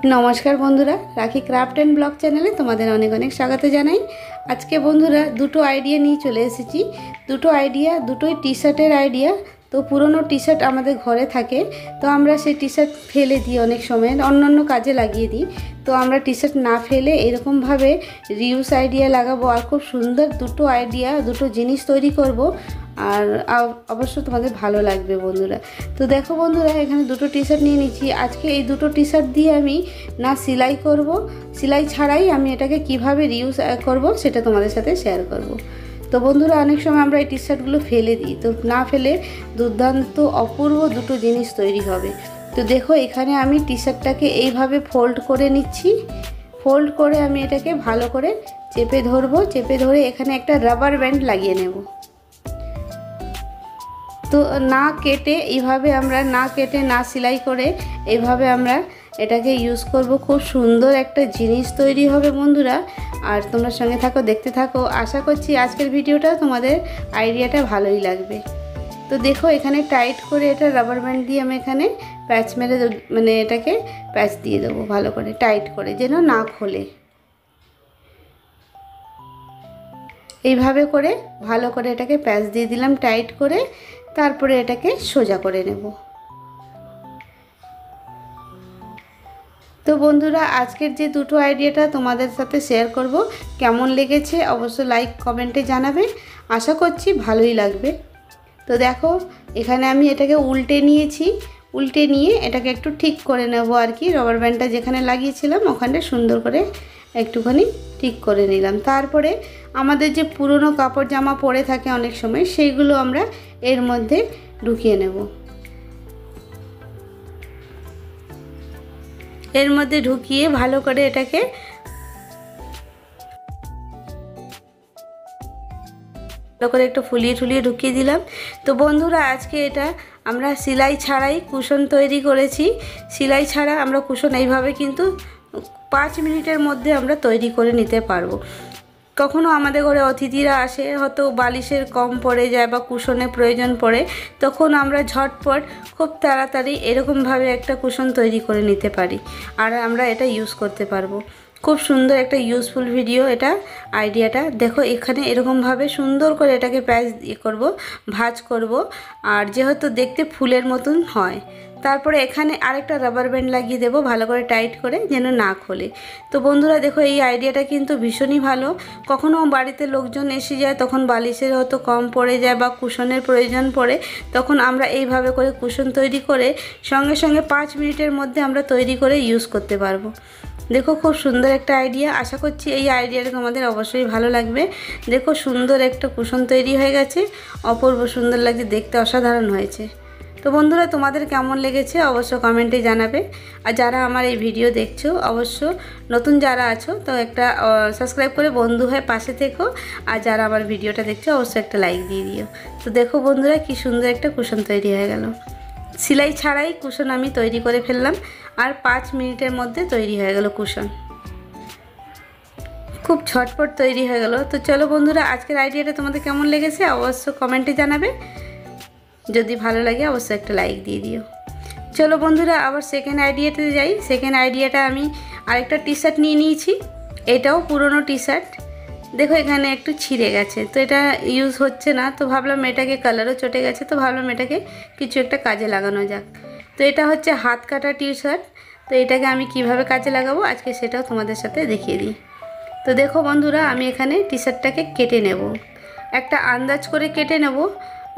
नमस्कार बंधुरा राखी craft and blog चैनले तुम्हारे अनेक अनेक स्वागत जानाई। आज के बंधुरा दुटो आइडिया नहीं चले एसेছি। दुटो आइडिया दुटोई टी शार्टर आइडिया। तो पुरानो टी शार्ट आमादेर घरे थाके तो आमरा सेई टी शार्ट फेले दी अनेक समय अन्यान्य काजे लागिए दी। तो आमरा टी शार्ट ना फेले एरकम भावे रियूज आइडिया लागाबो और खूब सुंदर दुटो आइडिया दुटो जिनिस तैरी करब और अवश्य तुम्हारे भालो लागबे बंधुरा। तो देखो बंधुरा एखाने दुटो टी शार्ट निये निচ্ছি। आजके এই দুটো टी शार्ट दिए आमी ना सेलाई करब सेलाई छाड़ाई आमी एटाके किभाबे रियूज करब सेटा तुम्हादेर साथे शेयर करब। तो बंधुरा अनेक समय आमरा এই टी शार्टगुलो फेले दिई, तो ना फेले दुर्दान्त अपूर्व दुटो जिनिस तैरी होबे। तो देखो एखाने आमी टी शार्टटाके এইভাবে फोल्ड करे निচ্ছি। फोल्ड करे आमी एटाके भालो करे चेपे धरबो। चेपे धरे एखाने एकटा राबार बैंड লাগিয়ে नेब। तो ना केटे এইভাবে আমরা না কেটে না সেলাই করে এইভাবে আমরা এটাকে ইউজ করব। খুব সুন্দর একটা জিনিস তৈরি হবে বন্ধুরা। আর তোমরা সঙ্গে থাকো, দেখতে থাকো। আশা করছি আজকের ভিডিওটা তোমাদের আইডিয়াটা ভালোই লাগবে। তো দেখো এখানে টাইট করে এটা রাবার ব্যান্ড দিয়ে আমি এখানে প্যাচ মেরে মানে এটাকে প্যাচ দিয়ে দেবো ভালো করে টাইট করে যেন না খোলে। এইভাবে করে ভালো করে এটাকে প্যাচ দিয়ে দিলাম টাইট করে। তারপরে এটাকে সোজা করে নেব। তো বন্ধুরা আজকের যে দুটো আইডিয়াটা তোমাদের সাথে শেয়ার করব কেমন লেগেছে অবশ্যই লাইক কমেন্টে জানাবে। আশা করছি ভালোই লাগবে। তো দেখো এখানে আমি এটাকে উল্টে নিয়েছি। উল্টে নিয়ে এটাকে একটু ঠিক করে নেব আর কি। রাবার ব্যান্ডটা যেখানে লাগিয়েছিলাম ওখানে সুন্দর করে একটুখানি ঠিক করে নিলাম। তারপরে আমাদের যে পুরনো কাপড় জামা পরে থাকে অনেক সময় সেইগুলো আমরা এর মধ্যে ঢুকিয়ে নেব। এর মধ্যে ঢুকিয়ে ভালো করে এটাকে ভালো করে একটু ফুলিয়ে ঠুলিয়ে ঢুকিয়ে দিলাম। তো বন্ধুরা আজকে এটা আমরা সেলাই ছাড়াই কুশন তৈরি করেছি। সেলাই ছাড়া আমরা কুশন এইভাবে কিন্তু 5 মিনিটের মধ্যে আমরা তৈরি করে নিতে পারবো। কখনো আমাদের ঘরে অতিথিরা আসে, হয়তো বালিশের কম পড়ে যায় বা কুশনের প্রয়োজন পড়ে, তখন আমরা ঝটপট খুব তাড়াতাড়ি এরকমভাবে একটা কুশন তৈরি করে নিতে পারি আর আমরা এটা ইউজ করতে পারবো। খুব সুন্দর একটা ইউজফুল ভিডিও এটা আইডিয়াটা। দেখো এখানে এরকমভাবে সুন্দর করে এটাকে প্যাচ করব ভাঁজ করব আর যেহেতু দেখতে ফুলের মতন হয়। তারপরে এখানে আরেকটা রাবার ব্যান্ড লাগিয়ে দেব ভালো করে টাইট করে যেন না খোলে। তো বন্ধুরা দেখো এই আইডিয়াটা কিন্তু ভীষণই ভালো। কখনো বাড়িতে লোকজন এসে যায় তখন বালিশের হয়তো কম পড়ে যায় বা কুশনের প্রয়োজন পড়ে, তখন আমরা এইভাবে করে কুশন তৈরি করে সঙ্গে সঙ্গে 5 মিনিটের মধ্যে আমরা তৈরি করে ইউজ করতে পারবো। দেখো খুব সুন্দর একটা আইডিয়া। আশা করছি এই আইডিয়াটা তোমাদের অবশ্যই ভালো লাগবে। দেখো সুন্দর একটা কুশন তৈরি হয়ে গেছে, অপূর্ব সুন্দর লাগছে দেখতে, অসাধারণ হয়েছে। তো বন্ধুরা তোমাদের কেমন লেগেছে অবশ্য কমেন্টে জানাবে। আর যারা আমার এই ভিডিও দেখছো অবশ্য নতুন যারা আছো তো একটা সাবস্ক্রাইব করে বন্ধু হয়ে পাশে থেকো। আর যারা আমার ভিডিওটা দেখছো অবশ্যই একটা লাইক দিয়ে দিও। তো দেখো বন্ধুরা কি সুন্দর একটা কুশন তৈরি হয়ে গেল। সেলাই ছাড়াই কুশন আমি তৈরি করে ফেললাম আর 5 মিনিটের মধ্যে তৈরি হয়ে গেল কুশন। খুব ঝটপট তৈরি হয়ে গেল। তো চলো বন্ধুরা আজকের আইডিয়াটা তোমাদের কেমন লেগেছে অবশ্য কমেন্টে জানাবে। যদি ভালো লাগে অবশ্যই একটা লাইক দিয়ে দিও। চলো বন্ধুরা আবার সেকেন্ড আইডিয়াতে যাই। সেকেন্ড আইডিয়াটা আমি আরেকটা টি শার্ট নিয়ে নিয়েছি। এটাও পুরনো টি শার্ট। দেখো এখানে একটু ছিঁড়ে গেছে, তো এটা ইউজ হচ্ছে না। তো ভাবলাম এটাকে কালারও চটে গেছে, তো ভাবলাম এটাকে কিছু একটা কাজে লাগানো যাক। তো এটা হচ্ছে হাত কাটা টি শার্ট। তো এটাকে আমি কিভাবে কাজে লাগাবো আজকে সেটাও তোমাদের সাথে দেখিয়ে দিই। তো দেখো বন্ধুরা আমি এখানে টি শার্টটাকে কেটে নেব, একটা আন্দাজ করে কেটে নেব।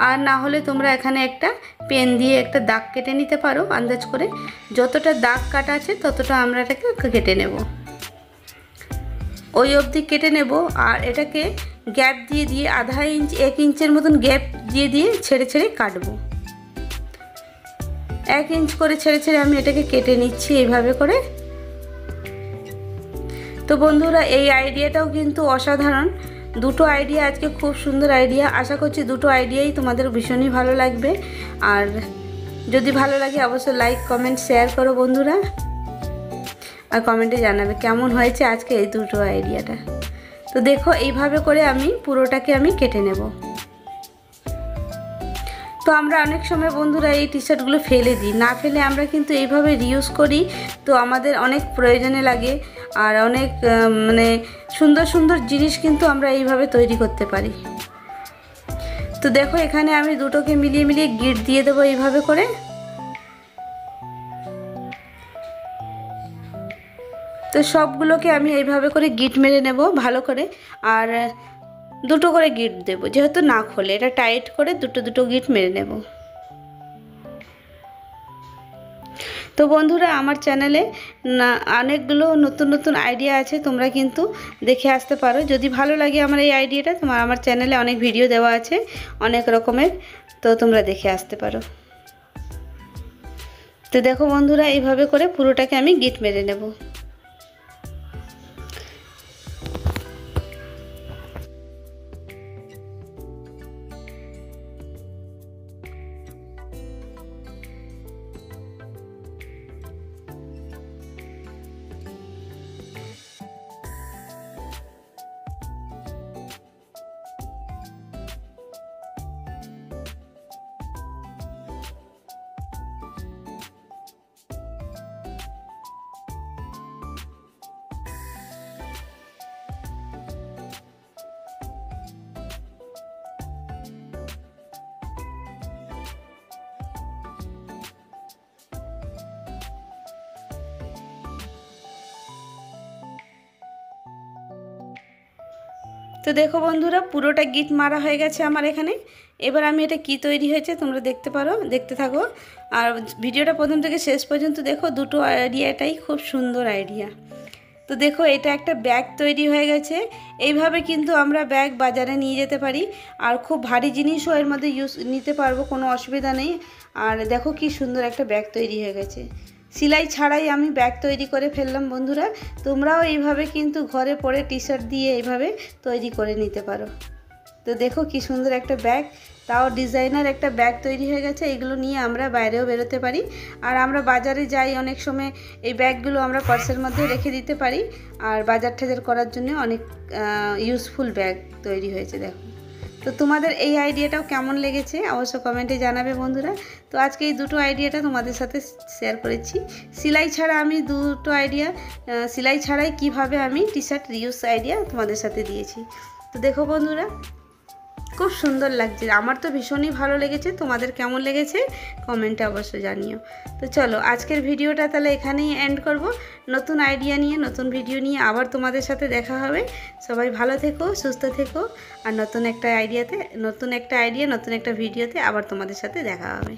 আর না হলে তোমরা এখানে একটা পেন দিয়ে একটা দাগ কেটে নিতে পারো আন্দাজ করে। যতটা দাগ কাটা আছে ততটা আমরা এটাকে কেটে নেব, ওই অবধি কেটে নেব। আর এটাকে গ্যাপ দিয়ে দিয়ে আধা ইঞ্চ 1 ইঞ্চের মতন গ্যাপ দিয়ে দিয়ে ছেড়ে ছেড়ে কাটবো। 1 ইঞ্চ করে ছেড়ে ছেড়ে আমি এটাকে কেটে নিচ্ছি এইভাবে করে। তো বন্ধুরা এই আইডিয়াটাও কিন্তু অসাধারণ। দুটো আইডিয়া আজকে খুব সুন্দর আইডিয়া। আশা করছি দুটো আইডিয়াই তোমাদের ভীষণই ভালো লাগবে। আর যদি ভালো লাগে অবশ্যই লাইক কমেন্ট শেয়ার করো বন্ধুরা। আর কমেন্টে জানাবে কেমন হয়েছে আজকে এই দুটো আইডিয়াটা। তো দেখো এইভাবে করে আমি পুরোটাকে আমি কেটে নেব। তো আমরা অনেক সময় বন্ধুরা এই টি শার্টগুলো ফেলে দিই, না ফেলে আমরা কিন্তু এইভাবে রিউজ করি। তো আমাদের অনেক প্রয়োজনে লাগে, আর অনেক মানে সুন্দর সুন্দর জিনিস কিন্তু আমরা এইভাবে তৈরি করতে পারি। তো দেখো এখানে আমি দুটোকে মিলিয়ে মিলিয়ে গিট দিয়ে দেবো এইভাবে করে। তো সবগুলোকে আমি এইভাবে করে গিট মেরে নেব ভালো করে, আর দুটো করে গিট দেব, যেহেতু না খোলে এটা টাইট করে দুটো দুটো গিট মেরে নেব। তো বন্ধুরা আমার চ্যানেলে অনেকগুলো নতুন নতুন আইডিয়া আছে, তোমরা কিন্তু দেখে আসতে পারো। যদি ভালো লাগে আমার এই আইডিয়াটা, আমার চ্যানেলে অনেক ভিডিও দেওয়া আছে অনেক রকমের, তো তোমরা দেখে আসতে পারো। তো দেখো বন্ধুরা এইভাবে করে পুরোটাকে আমি গিট মেরে নেব। তো দেখো বন্ধুরা পুরোটা গিট মারা হয়ে গেছে আমার এখানে। এবার আমি এটা কি তৈরি হয়েছে তোমরা দেখতে থাকো, আর ভিডিওটা প্রথম থেকে শেষ পর্যন্ত দেখো। দুটো আইডিয়াটাই খুব সুন্দর আইডিয়া। তো দেখো এটা একটা ব্যাগ তৈরি হয়ে গেছে। এইভাবে কিন্তু আমরা ব্যাগ বাজারে নিয়ে যেতে পারি, আর খুব ভারী জিনিসও এর মধ্যে নিতে পারবো, কোনো অসুবিধা নেই। আর দেখো কি সুন্দর একটা ব্যাগ তৈরি হয়ে গেছে। সেলাই ছাড়াই আমি ব্যাগ তৈরি করে ফেললাম বন্ধুরা। তোমরাও এইভাবে কিন্তু ঘরে পরে টি শার্ট দিয়ে এইভাবে তৈরি করে নিতে পারো। তো দেখো কি সুন্দর একটা ব্যাগ, তাও ডিজাইনার একটা ব্যাগ তৈরি হয়ে গেছে। এগুলো নিয়ে আমরা বাইরেও বেরোতে পারি, আর আমরা বাজারে যাই অনেক সময় এই ব্যাগগুলো আমরা পার্সের মধ্যে রেখে দিতে পারি, আর বাজার টাজার করার জন্য অনেক ইউজফুল ব্যাগ তৈরি হয়েছে দেখো। তো তোমাদের এই আইডিয়াটাও কেমন লেগেছে অবশ্য কমেন্টে জানাবে বন্ধুরা। তো আজকে এই দুটো আইডিয়াটা তোমাদের সাথে শেয়ার করেছি। সেলাই ছাড়া আমি দুটো আইডিয়া, সেলাই ছাড়াই কিভাবে আমি টি শার্ট রিউজ আইডিয়া তোমাদের সাথে দিয়েছি। তো দেখো বন্ধুরা খুব সুন্দর লাগছে, আমার তো ভীষণই ভালো লেগেছে। তোমাদের কেমন লেগেছে কমেন্টে অবশ্যই জানিও। তো চলো আজকের ভিডিওটা তাহলে এখানেই এন্ড করব। নতুন আইডিয়া নিয়ে নতুন ভিডিও নিয়ে আবার তোমাদের সাথে দেখা হবে। সবাই ভালো থেকো, সুস্থ থেকো, আর নতুন একটা আইডিয়া নতুন একটা ভিডিওতে আবার তোমাদের সাথে দেখা হবে।